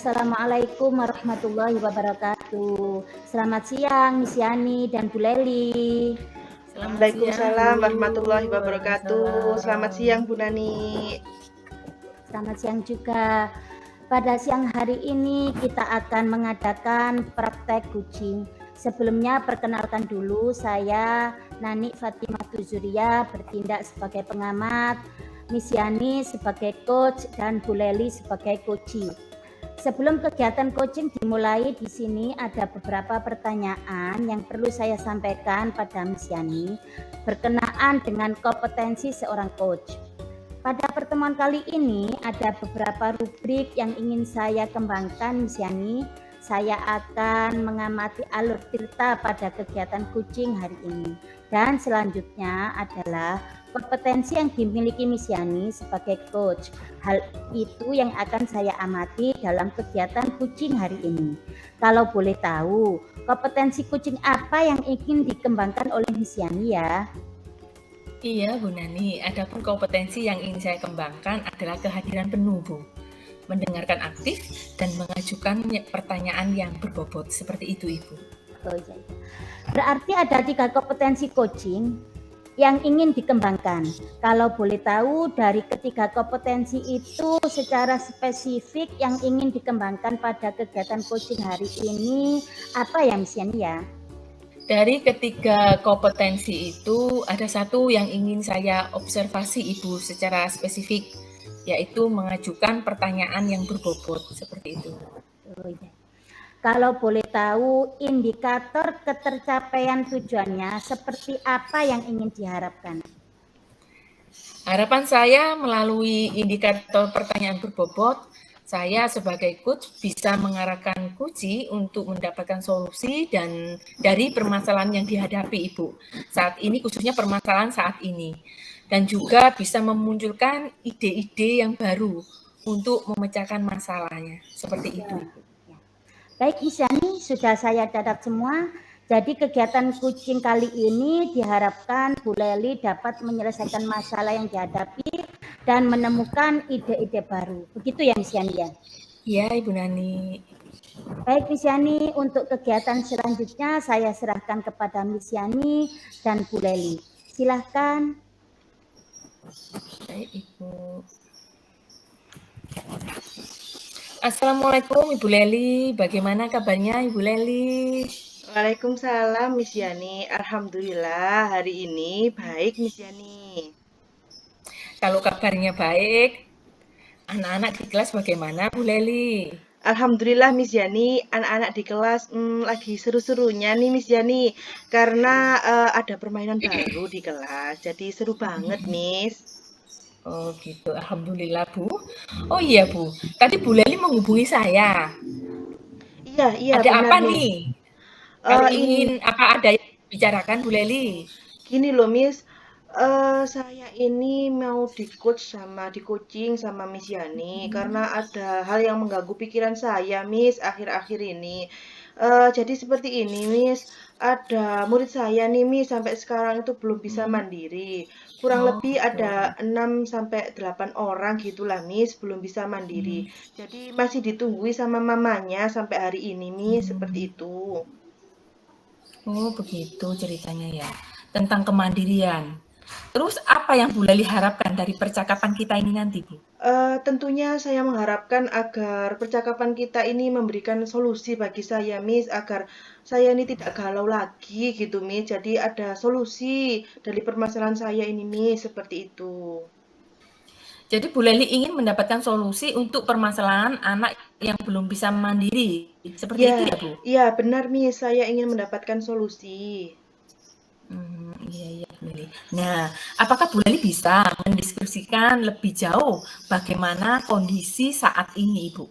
Assalamualaikum warahmatullahi wabarakatuh. Selamat siang, Miss Yani dan Bu Leli. Selamat siang, Waalaikumsalam Bu. warahmatullahi wabarakatuh. Selamat siang, Bu Nani. Selamat siang juga. Pada siang hari ini kita akan mengadakan praktek kucing. Sebelumnya perkenalkan dulu, saya Nani Fatimah Tuzuria bertindak sebagai pengamat, Miss Yani sebagai coach dan Bu Leli sebagai coachee. Sebelum kegiatan coaching dimulai, di sini ada beberapa pertanyaan yang perlu saya sampaikan pada Miss Yani berkenaan dengan kompetensi seorang coach. Pada pertemuan kali ini ada beberapa rubrik yang ingin saya kembangkan, Miss Yani. Saya akan mengamati alur cerita pada kegiatan coaching hari ini. Dan selanjutnya adalah kompetensi yang dimiliki Miss Yani sebagai coach. Hal itu yang akan saya amati dalam kegiatan coaching hari ini. Kalau boleh tahu, kompetensi coaching apa yang ingin dikembangkan oleh Miss Yani ya? Iya, Bu Nani. Adapun kompetensi yang ingin saya kembangkan adalah kehadiran penuh, Bu. Mendengarkan aktif dan mengajukan pertanyaan yang berbobot. Seperti itu, Ibu. Oh, iya. Berarti ada 3 kompetensi coaching yang ingin dikembangkan. Kalau boleh tahu dari ketiga kompetensi itu secara spesifik yang ingin dikembangkan pada kegiatan coaching hari ini apa ya, Miss Yani ya? Dari ketiga kompetensi itu ada satu yang ingin saya observasi, Ibu, secara spesifik, yaitu mengajukan pertanyaan yang berbobot. Seperti itu. Oh, iya. Kalau boleh tahu indikator ketercapaian tujuannya seperti apa yang ingin diharapkan? Harapan saya melalui indikator pertanyaan berbobot, saya sebagai coach bisa mengarahkan coachee untuk mendapatkan solusi dan dari permasalahan yang dihadapi, Ibu. Saat ini, khususnya permasalahan saat ini. Dan juga bisa memunculkan ide-ide yang baru untuk memecahkan masalahnya. Seperti itu, Ibu. Baik, Miss Yani, sudah saya catat semua. Jadi kegiatan coaching kali ini diharapkan Bu Leli dapat menyelesaikan masalah yang dihadapi dan menemukan ide-ide baru. Begitu ya, Miss Yani ya? Iya, Ibu Nani. Baik, Miss Yani, untuk kegiatan selanjutnya saya serahkan kepada Miss Yani dan Bu Leli. Silahkan. Baik, Ibu. Assalamualaikum, Ibu Leli. Bagaimana kabarnya, Ibu Leli? Waalaikumsalam, Miss Yani. Alhamdulillah hari ini baik, Miss Yani. Kalau kabarnya baik, anak-anak di kelas bagaimana, Bu Leli? Alhamdulillah, Miss Yani, anak-anak di kelas lagi seru-serunya nih, Miss Yani. Karena ada permainan baru di kelas, jadi seru banget, Miss. Oh gitu, Alhamdulillah, Bu. Oh iya, Bu. Tadi Bu Leli menghubungi saya. Iya, Ada benar, apa Miss. nih? Kalau Ini ingin, apa ada yang dibicarakan, Bu Leli? gini loh, Miss. Saya ini mau di coaching sama Miss Yani karena ada hal yang mengganggu pikiran saya, Miss, akhir-akhir ini. Jadi seperti ini, Miss. Ada murid saya nih, Miss, sampai sekarang itu belum bisa mandiri. Kurang Oh lebih gitu. ada 6 sampai 8 orang gitulah, Miss, belum bisa mandiri. Jadi masih ditunggui sama mamanya sampai hari ini, Miss, seperti itu. Oh begitu ceritanya ya. Tentang kemandirian. Terus apa yang Bu Leli harapkan dari percakapan kita ini nanti, Bu? Tentunya saya mengharapkan agar percakapan kita ini memberikan solusi bagi saya, Miss, agar saya ini tidak galau lagi gitu, Miss. Jadi ada solusi dari permasalahan saya ini, Miss, seperti itu. Jadi Bu Leli ingin mendapatkan solusi untuk permasalahan anak yang belum bisa mandiri. Seperti Ya, itu ya, Bu? iya benar, Miss. Saya ingin mendapatkan solusi. Iya, Bu Leli. Nah, apakah Bu Leli bisa mendiskusikan lebih jauh bagaimana kondisi saat ini, Ibu?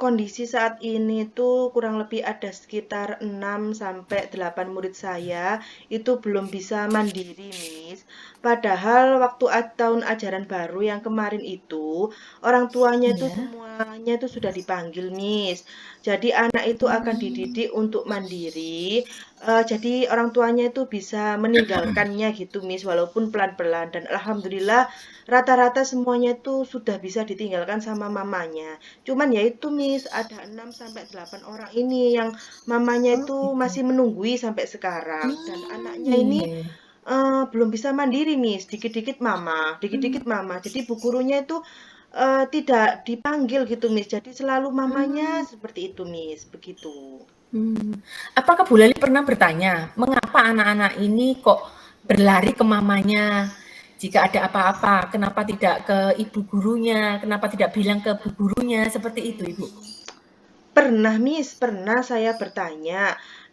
Kondisi saat ini tuh kurang lebih ada sekitar 6 sampai 8 murid saya itu belum bisa mandiri, Miss. Padahal waktu tahun ajaran baru yang kemarin itu, orang tuanya itu Iya. semua mamanya itu sudah dipanggil, Miss. Jadi anak itu akan dididik untuk mandiri. Jadi orang tuanya itu bisa meninggalkannya gitu, Miss, walaupun pelan-pelan. Dan alhamdulillah rata-rata semuanya itu sudah bisa ditinggalkan sama mamanya. Cuman ya itu, Miss, ada 6 sampai 8 orang ini yang mamanya Oh, itu gitu. masih menunggui sampai sekarang. Dan anaknya ini Iya, iya. belum bisa mandiri, Miss. Dikit-dikit mama, dikit-dikit mama. Jadi bu gurunya itu tidak dipanggil gitu, Miss. Jadi selalu mamanya Hmm. seperti itu, Miss. Begitu. Apakah Bu Leli pernah bertanya, mengapa anak-anak ini kok berlari ke mamanya? Jika ada apa-apa, kenapa tidak ke ibu gurunya? Kenapa tidak bilang ke bu gurunya? Seperti itu, Ibu. Pernah, Miss, pernah saya bertanya,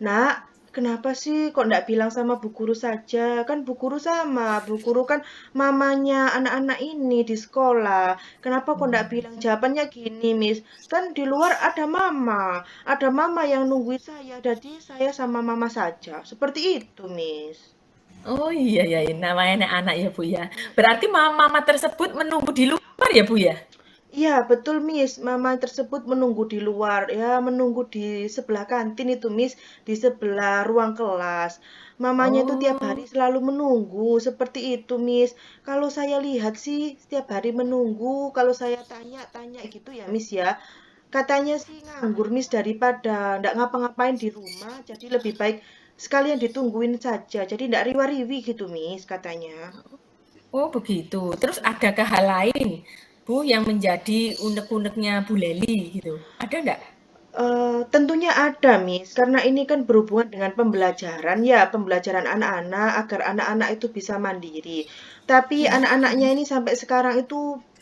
"Nak, kenapa sih kok nggak bilang sama Bu Guru saja? Kan Bu Guru sama, Bu Guru kan mamanya anak-anak ini di sekolah. Kenapa kok nggak bilang?" Jawabannya gini, Miss, "Kan di luar ada mama yang nungguin saya, jadi saya sama mama saja." Seperti itu, Miss. Oh iya ya, namanya anak-anak ya Bu ya. Berarti Mm-mm. mama tersebut menunggu di luar ya Bu ya? Iya, betul, Miss. Mama tersebut menunggu di luar, ya, menunggu di sebelah kantin itu, Miss, di sebelah ruang kelas. Mamanya itu tiap hari Oh, selalu menunggu, seperti itu, Miss. Kalau saya lihat sih, setiap hari menunggu. Kalau saya tanya-tanya gitu ya, Miss ya. Katanya sih nganggur, Miss, daripada ndak ngapa-ngapain di rumah. Jadi lebih baik sekalian ditungguin saja. Jadi ndak riwa-riwi gitu, Miss, katanya. oh begitu. Terus adakah hal lain Bu yang menjadi unek-uneknya Bu Leli gitu? Ada enggak? Tentunya ada, Miss, karena ini kan berhubungan dengan pembelajaran ya, pembelajaran anak-anak agar anak-anak itu bisa mandiri. Tapi anak-anaknya ini sampai sekarang itu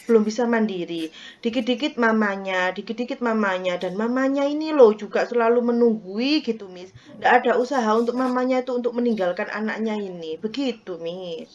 belum bisa mandiri. Dikit-dikit mamanya, dan mamanya ini loh juga selalu menunggui gitu, Miss. Nggak ada usaha untuk mamanya itu untuk meninggalkan anaknya ini. Begitu, Miss.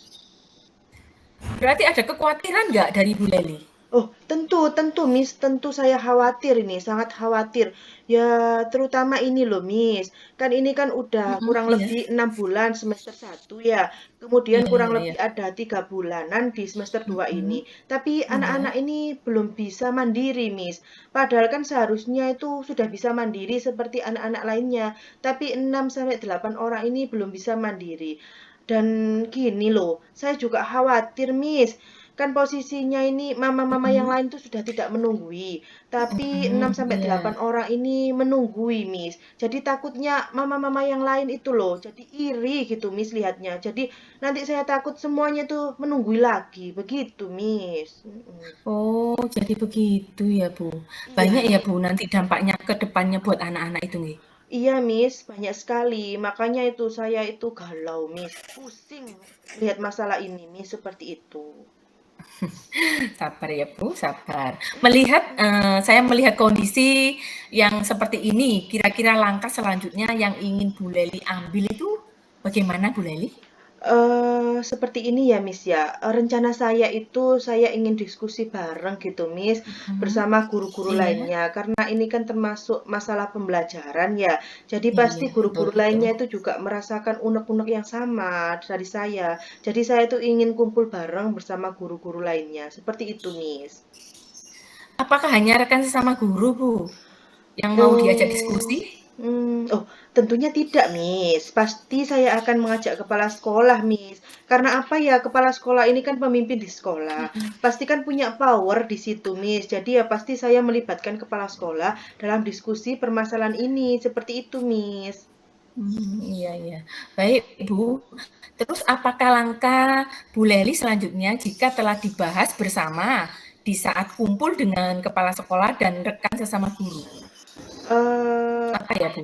Berarti ada kekhawatiran enggak dari Bu Leli? Oh, tentu, tentu, Miss. Tentu saya khawatir ini, sangat khawatir. Ya, terutama ini loh, Miss. Kan ini kan udah kurang Iya. lebih 6 bulan semester 1 ya. Kemudian Iya, kurang iya, iya. lebih ada 3 bulanan di semester 2 ini. Mhm. Tapi Iya. anak-anak ini belum bisa mandiri, Miss. Padahal kan seharusnya itu sudah bisa mandiri seperti anak-anak lainnya. Tapi 6 sampai 8 orang ini belum bisa mandiri. Dan gini loh, saya juga khawatir, Miss. Kan posisinya ini mama-mama yang Mhm. lain itu sudah tidak menunggui, tapi 6 sampai Iya. 8 orang ini menunggui, Miss. Jadi takutnya mama-mama yang lain itu loh, jadi iri gitu, Miss, lihatnya. Jadi nanti saya takut semuanya tuh menunggui lagi, begitu, Miss. Oh, jadi begitu ya, Bu. Iya, Banyak ya, Miss. Bu, nanti dampaknya ke depannya buat anak-anak itu nih. Iya, Miss, banyak sekali. Makanya itu saya itu galau, Miss. Pusing lihat masalah ini, Miss, seperti itu. Sabar ya, Bu, sabar. Saya melihat kondisi yang seperti ini, kira-kira langkah selanjutnya yang ingin Bu Leli ambil itu bagaimana, Bu Leli? Seperti ini ya, Miss, ya, rencana saya itu saya ingin diskusi bareng gitu, Miss, Mhm. bersama guru-guru Iya, lainnya, karena ini kan termasuk masalah pembelajaran ya. Jadi pasti iya, betul, guru-guru betul. lainnya itu juga merasakan unek-unek yang sama dari saya. Jadi saya itu ingin kumpul bareng bersama guru-guru lainnya, seperti itu, Miss. Apakah hanya rekan sesama guru, Bu, yang mau diajak Oh, diskusi? oh, tentunya tidak, Miss. Pasti saya akan mengajak kepala sekolah, Miss. Karena apa ya, kepala sekolah ini kan pemimpin di sekolah. Pasti kan punya power di situ, Miss. Jadi ya pasti saya melibatkan kepala sekolah dalam diskusi permasalahan ini. Seperti itu, Miss. Iya, iya. Baik, Bu. Terus apakah langkah Bu Leli selanjutnya jika telah dibahas bersama di saat kumpul dengan kepala sekolah dan rekan sesama guru? Eh, Apa ya, Bu?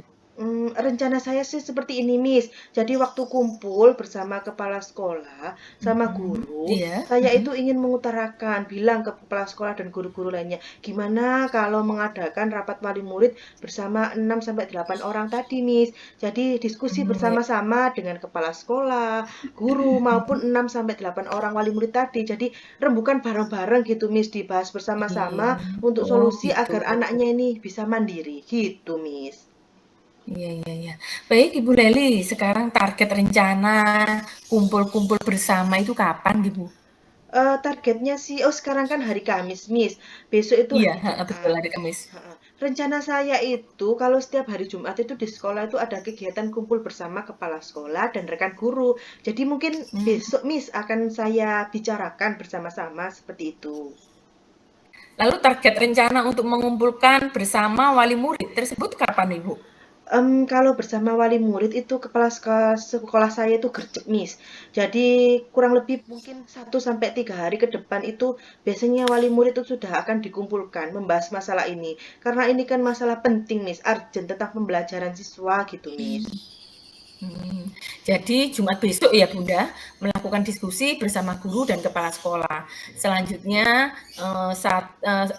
Rencana saya sih seperti ini, Miss. Jadi waktu kumpul bersama kepala sekolah sama Mhm, guru, iya, saya mhm. itu ingin mengutarakan, bilang ke kepala sekolah dan guru-guru lainnya, gimana kalau mengadakan rapat wali murid bersama 6 sampai 8 orang tadi, Miss. Jadi diskusi Ya. bersama-sama dengan kepala sekolah, guru maupun 6 sampai 8 orang wali murid tadi. Jadi rembukan bareng-bareng gitu, Miss, dibahas bersama-sama Iya. untuk Oh, solusi gitu. agar anaknya ini bisa mandiri. Gitu, Miss. Iya, iya, iya. Baik, Ibu Leli, sekarang target rencana kumpul-kumpul bersama itu kapan, Ibu? Targetnya sih sekarang kan hari Kamis, Miss. Besok itu Iya, hari betul, Jumat. hari Kamis. Heeh. Rencana saya itu kalau setiap hari Jumat itu di sekolah itu ada kegiatan kumpul bersama kepala sekolah dan rekan guru. Jadi mungkin Hmm. besok, Miss, akan saya bicarakan bersama-sama seperti itu. Lalu target rencana untuk mengumpulkan bersama wali murid tersebut kapan, Ibu? Kalau bersama wali murid itu kepala sekolah saya itu gercep, Miss. Jadi kurang lebih mungkin 1 sampai 3 hari ke depan itu biasanya wali murid itu sudah akan dikumpulkan membahas masalah ini. Karena ini kan masalah penting, Miss, urgent tentang pembelajaran siswa gitu, Miss. Hmm, jadi Jumat besok ya Bunda, melakukan diskusi bersama guru dan kepala sekolah. Selanjutnya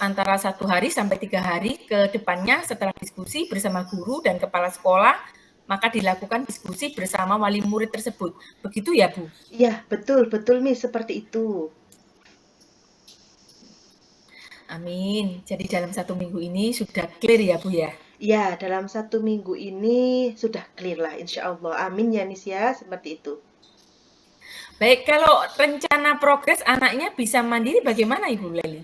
antara 1 hari sampai 3 hari ke depannya setelah diskusi bersama guru dan kepala sekolah, maka dilakukan diskusi bersama wali murid tersebut. Begitu ya Bu? Iya, betul, betul, Miss, seperti itu. Amin. Jadi dalam 1 minggu ini sudah clear ya Bu ya? Ya, dalam 1 minggu ini sudah clear lah, insya Allah. Amin ya, Miss ya, seperti itu. Baik, kalau rencana progres anaknya bisa mandiri bagaimana Ibu Leli?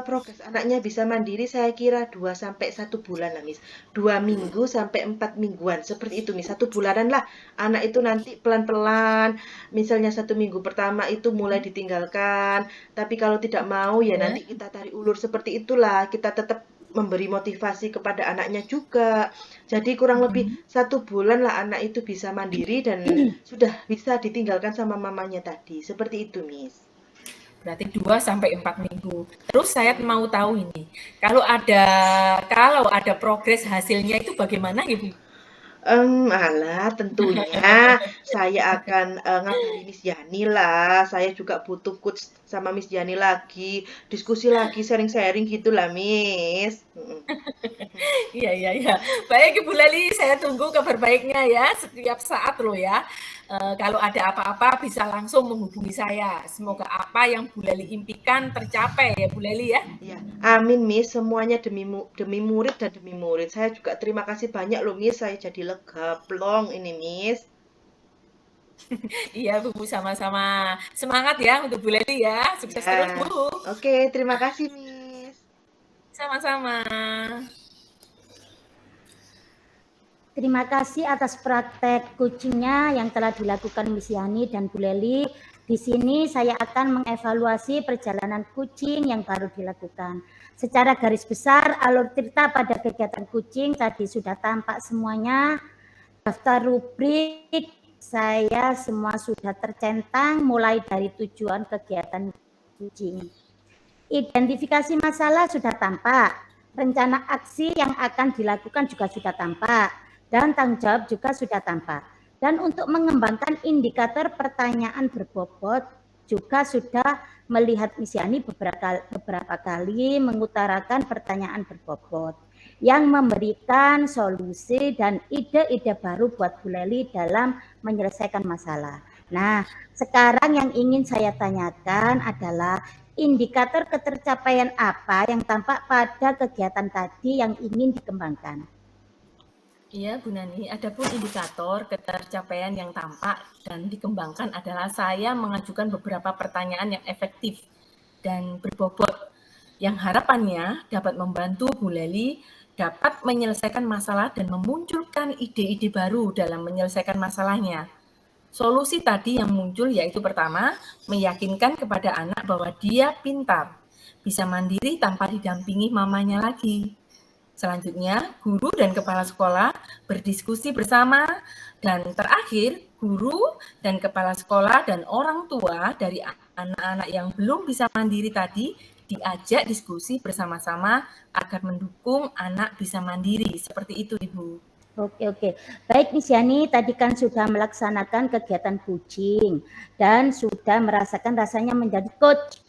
Progres anaknya bisa mandiri saya kira 2 sampai 1 bulan lah, Miss. 2 minggu sampai 4 mingguan, seperti itu, Miss. 1 bulanan lah. Anak itu nanti pelan-pelan, misalnya 1 minggu pertama itu mulai ditinggalkan, tapi kalau tidak mau ya Ya. nanti kita tarik ulur seperti itulah. Kita tetap memberi motivasi kepada anaknya juga. Jadi kurang lebih 1 bulan lah anak itu bisa mandiri dan sudah bisa ditinggalkan sama mamanya tadi. Seperti itu, Miss. Berarti 2 sampai 4 minggu. Terus saya mau tahu ini, kalau ada progres hasilnya itu bagaimana Ibu? Alah, tentunya saya akan, ngabari Miss Yani lah. Saya juga butuh coach sama Miss Yani lagi, diskusi lagi, sharing-sharing gitulah, Miss. Mhm. Iya, iya, iya. Baik Ibu Leli, saya tunggu kabar baiknya ya setiap saat loh ya. Kalau ada apa-apa bisa langsung menghubungi saya. Semoga apa yang Bu Leli impikan tercapai ya Bu Leli ya. Iya, amin, Miss, semuanya demi murid dan demi murid. Saya juga terima kasih banyak loh, Miss, saya jadi lega plong ini, Miss. Iya Bu, sama-sama. Semangat ya untuk Bu Leli ya. Sukses Ya, terus Bu. oke, terima kasih, Miss. Sama-sama. Terima kasih atas praktek coachingnya yang telah dilakukan Miss Yani dan Bu Leli. Di sini saya akan mengevaluasi perjalanan coaching yang baru dilakukan. Secara garis besar, alur cerita pada kegiatan coaching tadi sudah tampak semuanya. Daftar rubrik saya semua sudah tercentang mulai dari tujuan kegiatan coaching. Identifikasi masalah sudah tampak, rencana aksi yang akan dilakukan juga sudah tampak, dan tanggung jawab juga sudah tampak. Dan untuk mengembangkan indikator pertanyaan berbobot juga sudah melihat Miss Yani beberapa kali mengutarakan pertanyaan berbobot yang memberikan solusi dan ide-ide baru buat Bu Leli dalam menyelesaikan masalah. Nah, sekarang yang ingin saya tanyakan adalah indikator ketercapaian apa yang tampak pada kegiatan tadi yang ingin dikembangkan? Iya, Bu Nani. Adapun indikator ketercapaian yang tampak dan dikembangkan adalah saya mengajukan beberapa pertanyaan yang efektif dan berbobot yang harapannya dapat membantu Bu Leli dapat menyelesaikan masalah dan memunculkan ide-ide baru dalam menyelesaikan masalahnya. Solusi tadi yang muncul yaitu pertama, meyakinkan kepada anak bahwa dia pintar, bisa mandiri tanpa didampingi mamanya lagi. Selanjutnya, guru dan kepala sekolah berdiskusi bersama, dan terakhir, guru dan kepala sekolah dan orang tua dari anak-anak yang belum bisa mandiri tadi diajak diskusi bersama-sama agar mendukung anak bisa mandiri. Seperti itu, Ibu. Oke. Baik, Miss Yani, tadi kan sudah melaksanakan kegiatan coaching dan sudah merasakan rasanya menjadi coach.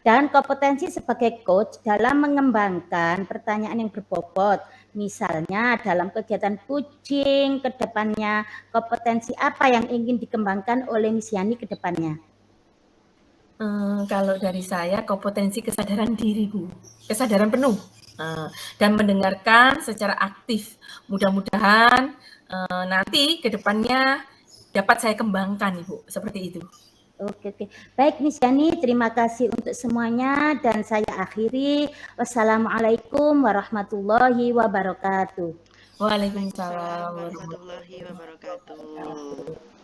Dan kompetensi sebagai coach dalam mengembangkan pertanyaan yang berbobot. Misalnya dalam kegiatan coaching ke depannya, kompetensi apa yang ingin dikembangkan oleh Miss Yani ke depannya? Kalau dari saya, kompetensi kesadaran diri, Bu. Kesadaran penuh. Dan mendengarkan secara aktif. Mudah-mudahan nanti ke depannya dapat saya kembangkan, Ibu. Seperti itu. Oke, oke. Baik, Miss Yani, terima kasih untuk semuanya dan saya akhiri. Wassalamualaikum warahmatullahi wabarakatuh. Waalaikumsalam Waalaikumsalam warahmatullahi wabarakatuh.